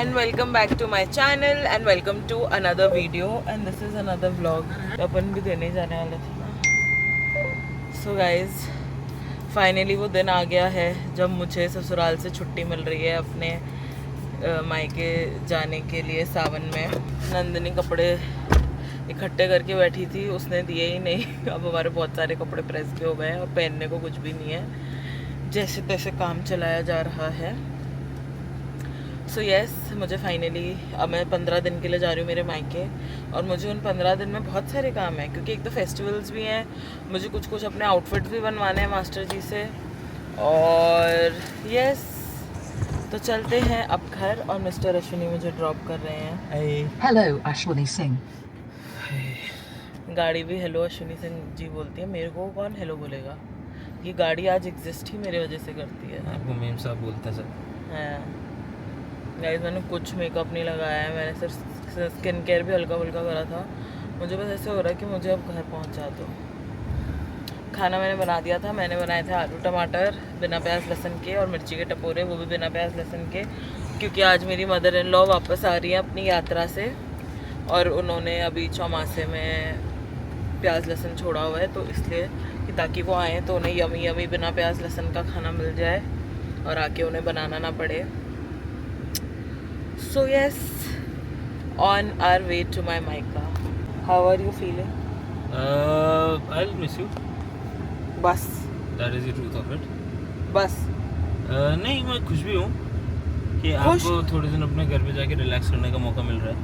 and welcome back to my channel and welcome to another video and this is another vlog. अपन भी देने जाने वाले थे ना. So guys, फाइनली वो दिन आ गया है जब मुझे ससुराल से छुट्टी मिल रही है अपने मायके जाने के लिए. सावन में नंदिनी कपड़े इकट्ठे करके बैठी थी, उसने दिए ही नहीं. अब हमारे बहुत सारे कपड़े प्रेस के हो गए हैं और पहनने को कुछ भी नहीं है. जैसे तैसे काम चलाया जा रहा है. सो यस, मुझे फाइनली अब मैं 15 दिन के लिए जा रही हूँ मेरे मायके और मुझे उन 15 दिन में बहुत सारे काम हैं क्योंकि एक तो फेस्टिवल्स भी हैं, मुझे कुछ अपने आउटफिट्स भी बनवाने हैं मास्टर जी से. और यस, तो चलते हैं अब घर और मिस्टर अश्विनी मुझे ड्रॉप कर रहे हैं. हेलो अश्विनी सिंह. गाड़ी भी हेलो अश्विनी सिंह जी बोलती है, मेरे को कौन हेलो बोलेगा. ये गाड़ी आज एग्जिस्ट ही मेरे वजह से करती है. आपको मेम साहब बोलते हैं सर. हाँ गाइस, मैंने कुछ मेकअप नहीं लगाया है, मैंने सिर्फ स्किन केयर भी हल्का फुल्का करा था. मुझे बस ऐसे हो रहा है कि मुझे अब घर पहुंचा दो. खाना मैंने बना दिया था, मैंने बनाए थे आलू टमाटर बिना प्याज लहसुन के और मिर्ची के टपोरे, वो भी बिना प्याज लहसुन के, क्योंकि आज मेरी मदर इन लॉ वापस आ रही है अपनी यात्रा से और उन्होंने अभी चौमासे में प्याज लहसुन छोड़ा हुआ है, तो इसलिए कि ताकि वो आएँ तो उन्हें यमी यमी बिना प्याज लहसुन का खाना मिल जाए और आके उन्हें बनाना ना पड़े. So yes, on our way to my Maika. How are you feeling? I'll miss you. बस That is the truth of it. बस नहीं, मैं खुश भी हूँ कि आपको थोड़े दिन अपने घर पे जाके रिलैक्स करने का मौका मिल रहा है.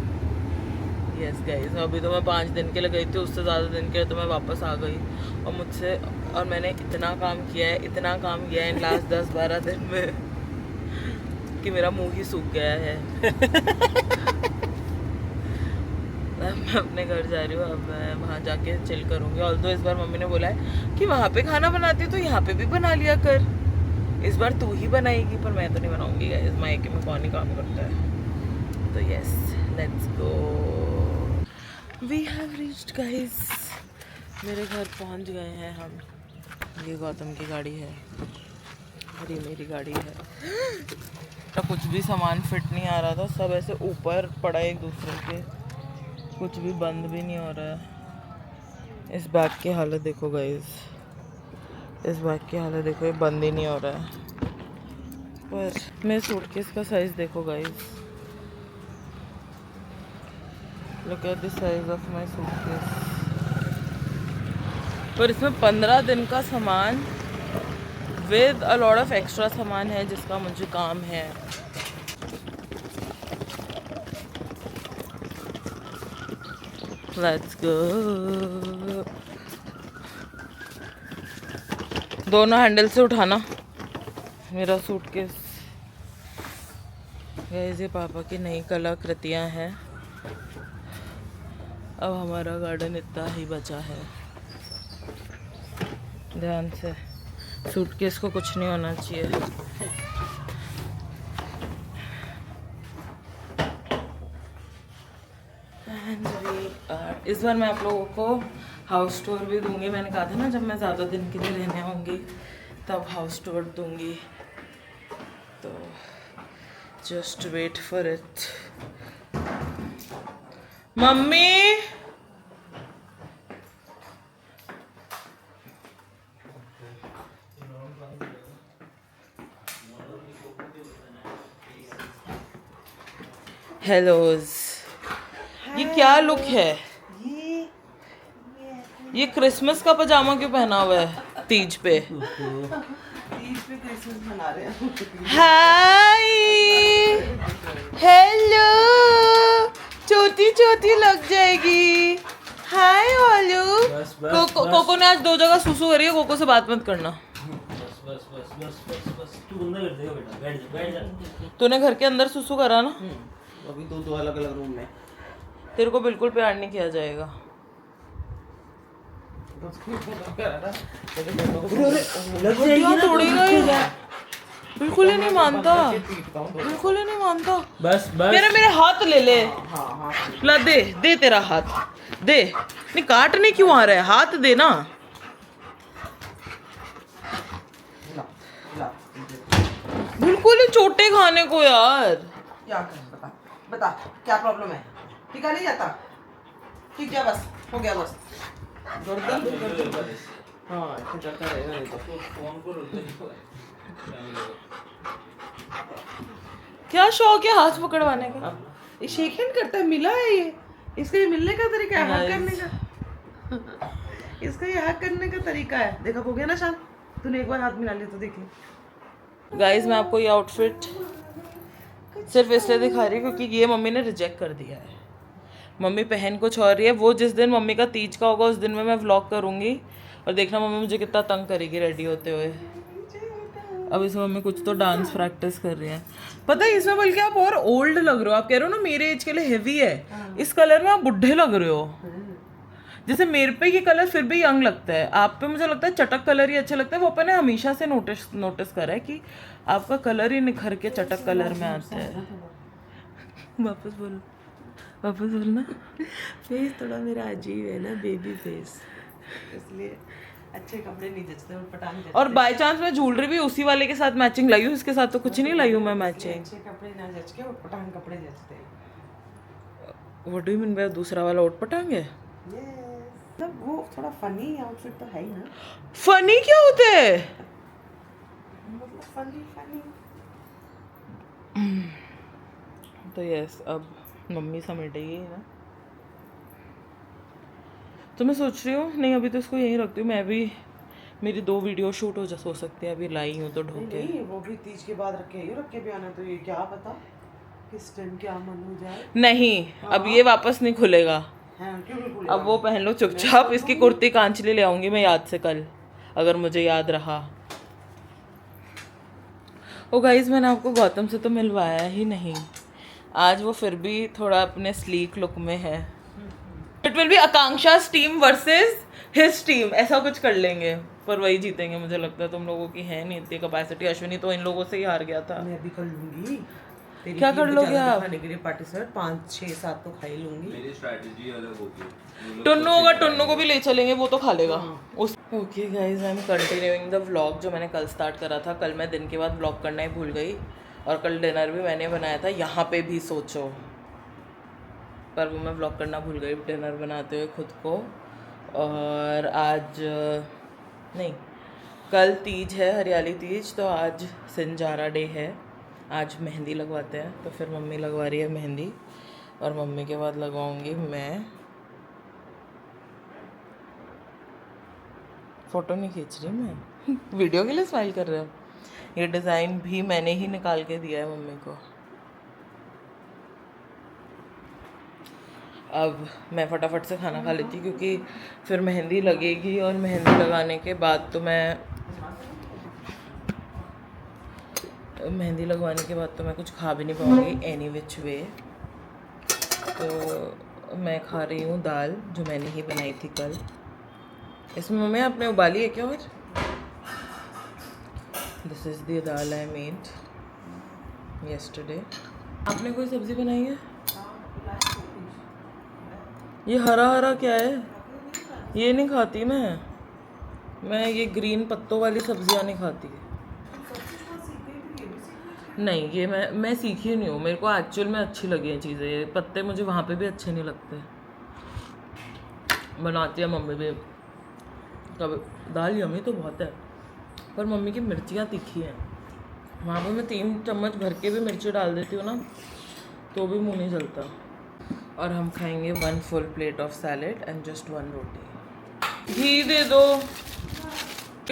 यस गाइस, अभी तो मैं 5 दिन के लिए गई थी, उससे ज़्यादा दिन के लिए तो मैं वापस आ गई और मैंने इतना काम किया है इन लास्ट 10-12 दिन में कि मेरा मुंह ही सूख गया है. मैं अपने घर जा रही हूँ, अब मैं वहाँ जाके चिल करूँगी. ऑल्दो इस बार मम्मी ने बोला है कि वहाँ पे खाना बनाती है तो यहाँ पे भी बना लिया कर. इस बार तू ही बनाएगी, पर मैं तो नहीं बनाऊँगी गाइस, मायके में कौन ही काम करता है. तो yes, let's go. We have reached guys, मेरे घर पहुँच गए हैं हम. ये गौतम की गाड़ी है और ये मेरी गाड़ी है. कुछ भी सामान फिट नहीं आ रहा था, सब ऐसे ऊपर पड़ा एक दूसरे के, कुछ भी बंद भी नहीं हो रहा है. इस बैग की हालत देखो गाइस, इस बैग की हालत देखो, ये बंद ही नहीं हो रहा है. पर मेरे सूटकेस का साइज देखो guys, look at the size of my suitcase. पर इसमें 15 दिन का सामान with a lot of extra सामान है जिसका मुझे काम है. Let's go. दोनों हैंडल से उठाना मेरा सूटकेस. ये पापा की नई कलाकृतियाँ हैं. अब हमारा गार्डन इतना ही बचा है. ध्यान से, सूटकेस को कुछ नहीं होना चाहिए. इस बार मैं आप लोगों को हाउस टूर भी दूंगी. मैंने कहा था ना जब मैं ज़्यादा दिन के लिए रहने आऊँगी तब हाउस टूर दूंगी, तो जस्ट वेट फॉर इट. मम्मी हेलोज, ये क्या लुक है? ये क्रिसमस का पजामा क्यों पहना हुआ है तीज पे? क्रिसमस मना रहे हैं. हाय, हेलो, चोटी लग जाएगी. हाय ओलू. कोको ने आज 2 जगह सुसु करी है, कोको से बात मत करना. बस तू बंदा कर देगा बेटा. बैठ जा. तूने घर के अंदर सुसु करा ना, अभी दो अलग अलग रूम में. तेरे को बिल्कुल प्यार नहीं किया जाएगा. तोड़ेगा ही, बिल्कुल ही नहीं मानता, बिल्कुल ही नहीं मानता. बस मेरे हाथ ले ले. ला दे तेरा हाथ दे. नहीं, काटने क्यों आ रहा है, हाथ दे ना. बिल्कुल ही चोटे खाने को यार. क्या कर बता बता क्या प्रॉब्लम है? टीका नहीं जाता? ठीक है बस हो गया बस। गर्दन हाँ ऐसे चलता रहेगा नहीं तो। फोन को क्या शौक है हाथ पकड़वाने का? ये शेक हैंड करता है, मिला है ये, इसका ये मिलने का तरीका है, हक करने का। इसका ये हक करने का तरीका है। देखा हो गया ना शाम, तूने एक बार हाथ मिला लिया तो देख ले। गाइज मैं आपको ये आउटफिट सिर्फ इसलिए दिखा रही हूँ क्योंकि ये मम्मी ने रिजेक्ट कर दिया है। मम्मी पहन कुछ और रही है। वो जिस दिन मम्मी का तीज का होगा उस दिन में मैं व्लॉग करूँगी और देखना मम्मी मुझे कितना तंग करेगी रेडी होते हुए। अब इसमें मम्मी कुछ तो डांस प्रैक्टिस कर रही है। पता है इसमें बल्कि आप और ओल्ड लग रहे हो। आप कह रहे हो ना मेरे एज के लिए हेवी है, इस कलर में आप बुढ़े लग रहे हो। जैसे मेरे पे ये कलर फिर भी यंग लगता है, आप पे मुझे लगता है चटक कलर ही अच्छा लगता है। वो अपन ने हमेशा से नोटिस करा है कि आपका कलर ही निखर के चटक कलर में आता है। वापस बोलना। फेस थोड़ा मेरा अजीब है ना, बेबी फेस, इसलिए अच्छे कपड़े नहीं जचते और पटांग जचते। और बाय चांस मैं ज्वेलरी भी उसी वाले के साथ मैचिंग लाई हूँ, इसके साथ तो कुछ नहीं लाई हूँ मैं मैचिंग। अच्छे कपड़े ना जच के और पटांग कपड़े जचते हैं। What do you mean by दूसरा वाला ओट पटांग है? मतलब वो थोड़ा फनी आउटफिट तो है ही ना। फनी क्या होता है? मतलब फनी तो यस अब मम्मी समेटेगी ना, तो मैं सोच रही हूँ नहीं अभी तो इसको यहीं रखती हूँ। मैं भी मेरी 2 वीडियो शूट हो सकती है। अभी लाई हूँ तो ढोके नहीं, वो भी तीज के बाद रख के भी आना। तो ये क्या पता किस टाइम क्या मन हो जाए। नहीं अब ये वापस नहीं खुलेगा। हाँ, क्यों नहीं भूले? अब वो पहन लो चुपचाप। इसकी कुर्ती कांचली ले आऊंगी मैं याद से कल, अगर मुझे याद रहा। ओ गाइज मैंने आपको गौतम से तो मिलवाया ही नहीं आज। वो फिर भी थोड़ा अपने स्लीक लुक में है। It will be Akanksha's team versus his team, ऐसा कुछ कर लेंगे पर वही जीतेंगे मुझे लगता है। तुम लोगों की है नहीं इतनी कैपेसिटी। अश्विनी तो इन लोगों से ही हार गया था। मैं अभी कर लूंगी। तेरी क्या टीम कर पे लोगे ज्यादा आप? दिखाने के लिए पार्टिसिपेट 5 6 7 तो खा ही लूंगी। मेरी स्ट्रैटेजी अलग होती है। टुन्नू होगा, टुन्नू को भी ले चलेंगे, वो तो खा लेगा उस। Okay guys I am continuing the vlog जो मैंने कल स्टार्ट करा था। कल मैं दिन के बाद व्लॉग करना ही भूल गई और कल डिनर भी मैंने बनाया था यहाँ पे भी सोचो, पर वो मैं व्लॉग करना भूल गई डिनर बनाते हुए खुद को। और आज नहीं, कल तीज है, हरियाली तीज, तो आज सिंजारा डे है। आज मेहंदी लगवाते हैं तो फिर मम्मी लगवा रही है मेहंदी और मम्मी के बाद लगवाऊंगी मैं। फ़ोटो नहीं खींच रही मैं वीडियो के लिए स्माइल कर रहे हो। ये डिज़ाइन भी मैंने ही निकाल के दिया है मम्मी को। अब मैं फटाफट से खाना खा लेती क्योंकि फिर मेहंदी लगेगी और मेहंदी लगाने के बाद तो मेहंदी लगवाने के बाद तो मैं कुछ खा भी नहीं पाऊँगी एनी विच वे। तो मैं खा रही हूँ दाल जो मैंने ही बनाई थी कल। इसमें मम्मी आपने उबाली है क्या? और this is the dal I made yesterday. आपने कोई सब्ज़ी बनाई है? ये हरा हरा क्या है? ये नहीं खाती मैं ये ग्रीन पत्तों वाली सब्जियां नहीं खाती। नहीं ये मैं सीखी नहीं हूँ। मेरे को एक्चुअल में अच्छी लगी हैं चीज़ें। ये पत्ते मुझे वहाँ पे भी अच्छे नहीं लगते। बनाती है मम्मी भी कभी। दाल यमी तो बहुत है पर मम्मी की मिर्चियाँ तीखी हैं। वहाँ पे मैं 3 चम्मच भर के भी मिर्ची डाल देती हूँ ना तो भी मुँह नहीं जलता। और हम खाएंगे 1 full plate of salad and just 1 रोटी। घी दे दो,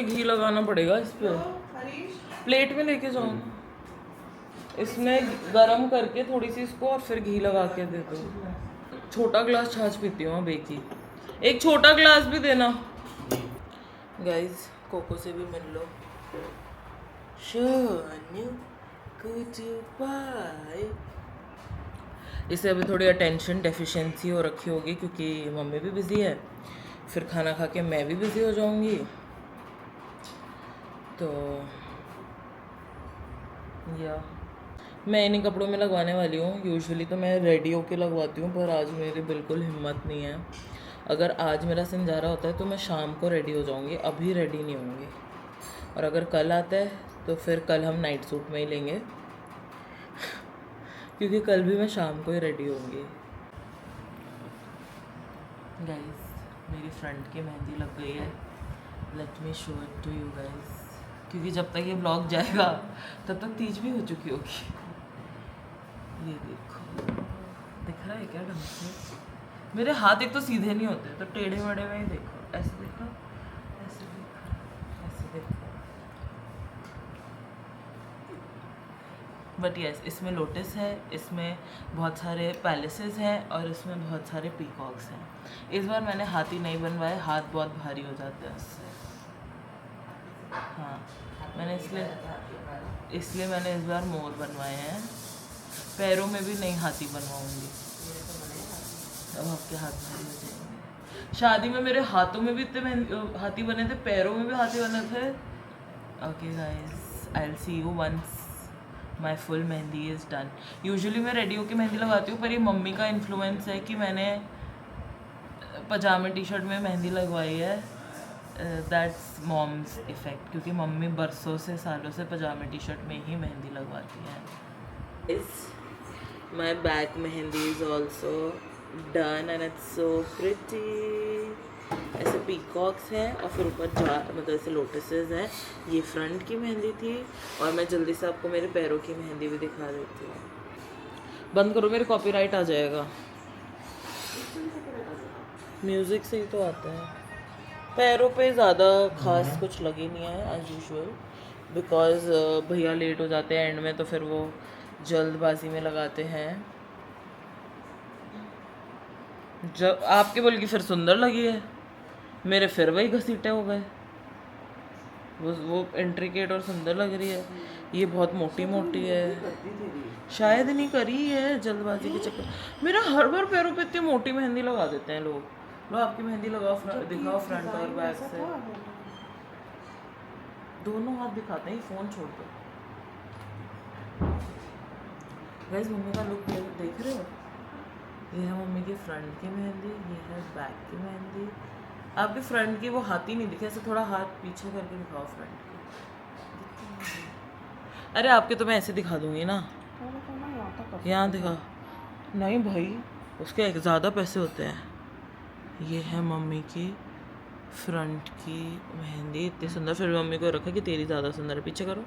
घी लगाना पड़ेगा इस पे। प्लेट में लेके जाओ, इसमें गरम करके थोड़ी सी इसको और फिर घी लगा के दे दो। छोटा ग्लास छाछ पीती हूँ अब की। एक छोटा ग्लास भी देना। गाइस कोको से भी मिल लो। शोन्यू कुछ पाए। इसे अभी थोड़ी अटेंशन डेफिशिएंसी हो रखी होगी क्योंकि मम्मी भी बिज़ी है, फिर खाना खा के मैं भी बिज़ी हो जाऊंगी। तो या मैं इन्हीं कपड़ों में लगवाने वाली हूँ। यूजुअली तो मैं रेडी होके लगवाती हूँ पर आज मेरी बिल्कुल हिम्मत नहीं है। अगर आज मेरा सिंजारा होता है तो मैं शाम को रेडी हो जाऊँगी, अभी रेडी नहीं होंगी। और अगर कल आता है तो फिर कल हम नाइट सूट में ही लेंगे क्योंकि कल भी मैं शाम को ही रेडी होंगी। गाइस मेरी फ्रेंड की मेहंदी लग गई है, let me show it to you guys, क्योंकि जब तक ये ब्लॉग जाएगा तब तक तीज भी हो चुकी होगी। ये देखो, दिख रहा है क्या ढंग से? मेरे हाथ एक तो सीधे नहीं होते, तो टेढ़े मेढ़े में ही देखो, ऐसे देखो, ऐसे देखो, ऐसे देखो। बट यस, इसमें लोटस है, इसमें बहुत सारे पैलेसेस हैं और इसमें बहुत सारे पीकॉक्स हैं। इस बार मैंने हाथी नहीं बनवाए, हाथ बहुत भारी हो जाते हैं उससे। हाँ, मैंने इसलिए मैंने इस बार मोर बनवाए हैं। पैरों में भी नहीं हाथी बनवाऊंगी, अब आपके हाथ भारी हो जाएंगे। शादी में मेरे हाथों में भी इतने हाथी बने थे, पैरों में भी हाथी बने थे। Okay guys, I will see you once my full mehndi is done. Usually मैं रेडी होकर मेहंदी लगाती हूँ, पर ये मम्मी का इन्फ्लुएंस है कि मैंने पजामे टी शर्ट में मेहंदी लगवाई है। दैट्स मॉम्स इफ़ेक्ट, क्योंकि मम्मी बरसों से सालों से पजामे टी शर्ट में ही मेहंदी लगवाती हैं। My back mehndi is also done and it's so pretty. ऐसे पीकॉक्स हैं और फिर ऊपर मतलब ऐसे लोटसेस हैं। ये फ्रंट की मेहंदी थी और मैं जल्दी से आपको मेरे पैरों की मेहंदी भी दिखा देती हूँ। बंद करो, मेरे कॉपीराइट आ जाएगा। म्यूज़िक से ही तो आता है। पैरों पे ज़्यादा खास कुछ लगी नहीं है एज यूजुअल, बिकॉज भैया लेट हो जाते हैं एंड में, तो फिर वो जल्दबाजी में लगाते हैं। जब आपके बोल की फिर सुंदर लगी है, मेरे फिर वही घसीटे हो गए। वो इंट्रिकेट और सुंदर लग रही है, ये बहुत मोटी मोटी है। शायद नहीं करी है, जल्दबाजी के चक्कर। मेरा हर बार पैरों पे इतनी मोटी मेहंदी लगा देते हैं लोग। लो आपकी मेहंदी लगाओ, दिखाओ फ्रंट और बैक से। दोनों हाथ दिखाते हैं, फ़ोन छोड़ दो। गाइस मम्मी का लुक देख रहे हो? ये है मम्मी की फ्रंट की मेहंदी, ये है बैक की मेहंदी। आपके फ्रंट की वो हाथी नहीं दिखे, ऐसे थोड़ा हाथ पीछे करके दिखाओ फ्रंट की। अरे आपके तो मैं ऐसे दिखा दूंगी ना, यहाँ दिखा। नहीं भाई, उसके ज़्यादा पैसे होते हैं। ये है मम्मी की फ्रंट की मेहंदी, इतनी सुंदर। फिर मम्मी को रखा कि तेरी ज़्यादा सुंदर है, पीछे करो।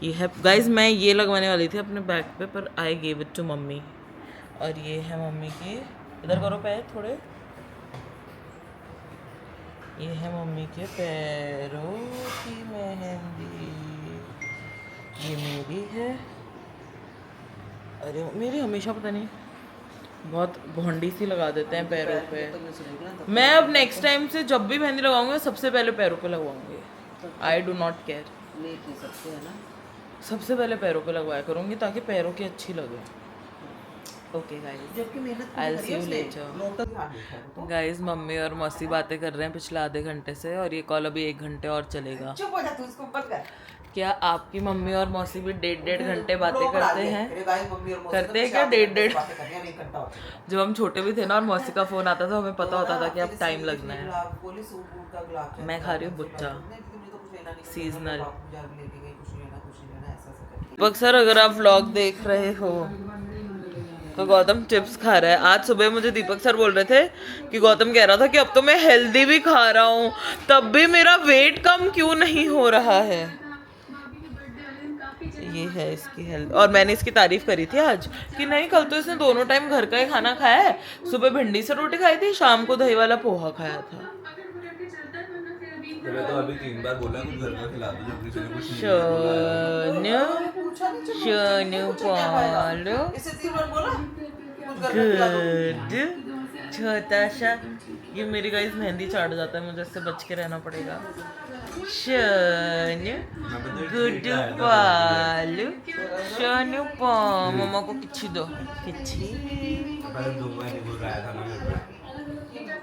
ये है गाइस, मैं ये लगवाने वाली थी अपने बैक पे, पर आई गेव इट टू मम्मी। और ये है मम्मी की, इधर करो पैर थोड़े। ये है मम्मी के पैरों की मेहंदी, ये मेरी है। अरे मेरी हमेशा पता नहीं बहुत भोंडी सी लगा देते हैं पैरों पे। मैं अब नेक्स्ट टाइम से जब भी मेहंदी लगाऊंगी सबसे पहले पैरों पे लगवाऊंगी। आई डू नॉट केयर, सबसे पहले पैरों पे लगवाया करूंगी ताकि पैरों की अच्छी लगे। Okay guys, I will see you later. Guys mummy और मौसी बातें कर रहे हैं पिछले आधे घंटे से, और ये कॉल अभी 1 घंटे और चलेगा। चुप हो जा तू, इसको बंद कर। क्या आपकी मम्मी और मौसी भी 1.5 घंटे बातें करते हैं? करते हैं क्या 1.5? जब हम छोटे भी थे ना और मौसी का फोन आता था, हमें पता होता था कि अब टाइम लगना है। मैं खा रही हूँ बुच्चा सीजनल। दीपक सर अगर आप व्लॉग देख रहे हो तो गौतम चिप्स खा रहा है। आज सुबह मुझे दीपक सर बोल रहे थे कि गौतम कह रहा था कि अब तो मैं हेल्दी भी खा रहा हूँ, तब भी मेरा वेट कम क्यों नहीं हो रहा है। ये है इसकी हेल्थ, और मैंने इसकी तारीफ करी थी आज कि नहीं, कल तो इसने दोनों टाइम घर का ही खाना खाया है। सुबह भिंडी से रोटी खाई थी, शाम को दही वाला पोहा खाया था। तो अभी 3 बार बोला कुछ घर का खिला दो, जल्दी से कुछ शोनू पालो गुड छोटा सा। ये मेरी गाइस मेहंदी चाट जाता है, मुझे इससे बच के रहना पड़ेगा। शोनू गुड पालो शोनू पा। मम्मा को किच्छी दो, किच्छी।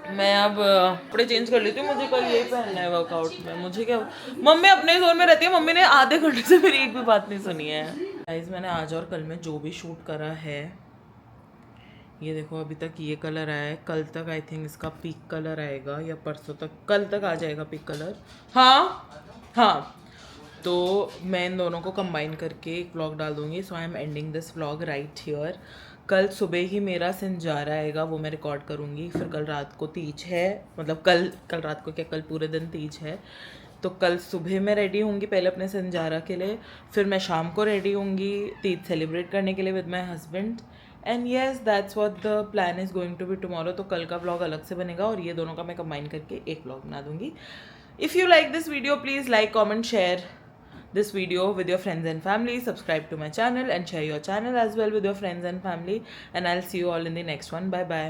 मैं अब कपड़े चेंज कर लेती हूँ, मुझे कल यही पहनना है वर्कआउट में। मुझे क्या, मम्मी अपने जोन में रहती है, मम्मी ने आधे घंटे से मेरी एक भी बात नहीं सुनी है। गाइस मैंने आज और कल में जो भी शूट करा है, ये देखो अभी तक ये कलर आया है। कल तक आई थिंक इसका पीक कलर आएगा, या परसों तक, कल तक आ जाएगा पीक कलर। हाँ हाँ, तो मैं इन दोनों को कंबाइन करके एक व्लॉग डाल दूँगी. So I am ending this vlog right here. कल सुबह ही मेरा संजारा आएगा, वो मैं रिकॉर्ड करूँगी. फिर कल रात को तीज है, मतलब कल रात को क्या, कल पूरे दिन तीज है. तो कल सुबह मैं रेडी होंगी पहले अपने संजारा के लिए, फिर मैं शाम को रेडी होंगी तीज सेलिब्रेट करने के लिए with my husband. And yes that's what the plan is going to be tomorrow. तो कल का व्लॉग अलग से बनेगा और ये दोनों का मैं कंबाइन करके एक व्लॉग बना दूँगी. If you like this video please like, comment, share this video with your friends and family. Subscribe to my channel and share your channel as well with your friends and family. And I'll see you all in the next one. Bye bye.